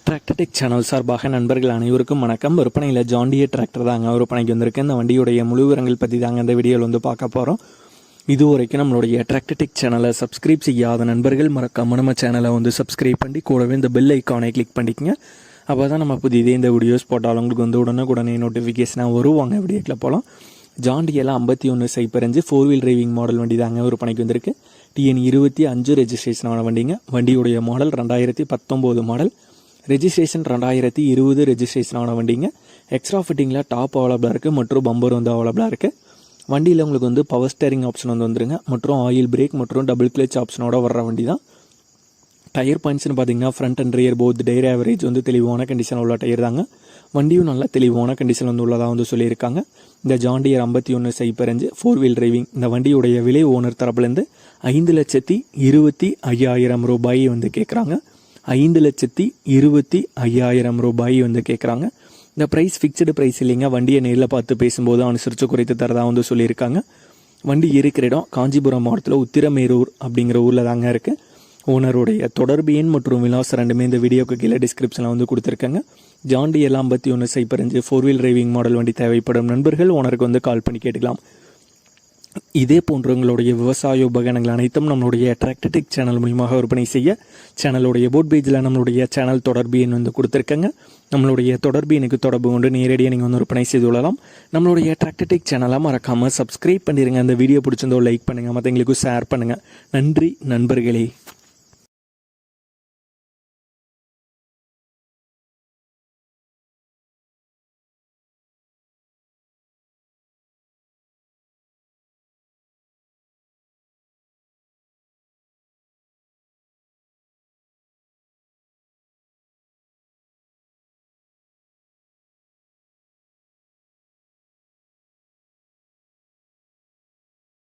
Tractor Tech channel சார்பாக நண்பர்கள் அனைவருக்கும் வணக்கம். விற்பனையில் ஜான் டியர் டிராக்டர் தாங்க விற்பனைக்கு வந்திருக்கு. இந்த வண்டியுடைய முழு விவரங்கள் பற்றி தாங்க இந்த வீடியோவில் வந்து பார்க்க போகிறோம். இதுவரைக்கும் நம்மளுடைய டிராக்டர்டெக் சேனலை சப்ஸ்கிரைப் செய்யாத நண்பர்கள் மறக்காம நம்ம சேனலை வந்து சப்ஸ்கிரைப் பண்ணி கூடவே இந்த பெல் ஐக்கானை கிளிக் பண்ணிக்கங்க. அப்போ தான் நம்ம புதியதே இந்த வீடியோஸ் போட்டாலும் உங்களுக்கு வந்து உடனே நோட்டிஃபிகேஷனாக வருவாங்க. வீடியோக்கில் போகலாம். John Deere 5105 4 wheel driving model வண்டி தாங்க விற்பனைக்கு வந்திருக்கு. TN 25 ரெஜிஸ்ட்ரேஷனான வண்டிங்க. வண்டியுடைய மாடல் 2019 மாடல். ரெஜிஸ்ட்ரேஷன் 2020 ரெஜிஸ்ட்ரேஷனான வண்டிங்க. எக்ஸ்ட்ரா ஃபிட்டிங்கில் டாப் அவைலபிளாக இருக்குது மற்றும் பம்பர் வந்து அவைலபிளாக இருக்குது. வண்டியில் உங்களுக்கு வந்து பவர் ஸ்டேரிங் ஆப்ஷன் வந்து வந்துருங்க மற்றும் ஆயில் பிரேக் மற்றும் டபுள் கிளச் ஆப்ஷனோட வர்ற வண்டி தான். டயர் பாயிண்ட்ஸ்னு பார்த்தீங்கன்னா front and rear both tyre average வந்து தெளிவான கண்டிஷன் உள்ள டயர் தாங்க. வண்டியும் நல்ல தெளிவான கண்டிஷன் வந்து உள்ளதாக வந்து சொல்லியிருக்காங்க. இந்த ஜான் டியர் 5105 4 வீல் டிரைவிங் இந்த வண்டியுடைய விலை ஓனர் தரப்புலேருந்து 5,25,000 ரூபாய் வந்து கேட்குறாங்க. 5,25,000 ரூபாய் வந்து கேட்குறாங்க. இந்த ப்ரைஸ் ஃபிக்ஸ்டு ப்ரைஸ் இல்லைங்க. வண்டியை நேரில் பார்த்து பேசும்போது அனுசரித்து குறைத்து தரதாக வந்து சொல்லியிருக்காங்க. வண்டி இருக்கிற இடம் காஞ்சிபுரம் மாவட்டத்தில் உத்திரமேரூர் அப்படிங்கிற ஊரில் தாங்க இருக்குது. ஓனருடைய தொடர்பு எண் மற்றும் விலாசம் ரெண்டுமே இந்த வீடியோக்கு கீழே டிஸ்கிரிப்ஷனில் வந்து கொடுத்துருக்காங்க. John Deere 5105 4 wheel driving model வண்டி தேவைப்படும் நண்பர்கள் ஓனருக்கு வந்து கால் பண்ணி கேட்டுக்கலாம். இதே போன்ற உங்களுடைய விவசாய உபகரணங்கள் அனைத்தும் நம்மளுடைய டிராக்டர்டெக் சேனல் மூலமாக விற்பனை செய்ய சேனலுடைய போட் பேஜில் நம்மளுடைய சேனல் தொடர்பு எண் வந்து கொடுத்துருக்கங்க. நம்மளுடைய தொடர்பு எனக்கு தொடர்பு கொண்டு நேரடியாக நீங்கள் வந்து விற்பனை செய்து கொள்ளலாம். நம்மளுடைய டிராக்டர்டெக் சேனலை மறக்காமல் சப்ஸ்கிரைப் பண்ணிடுங்க. அந்த வீடியோ பிடிச்சிருந்தோ லைக் பண்ணுங்கள், மற்றவங்களுக்கும் ஷேர் பண்ணுங்கள். நன்றி நண்பர்களே.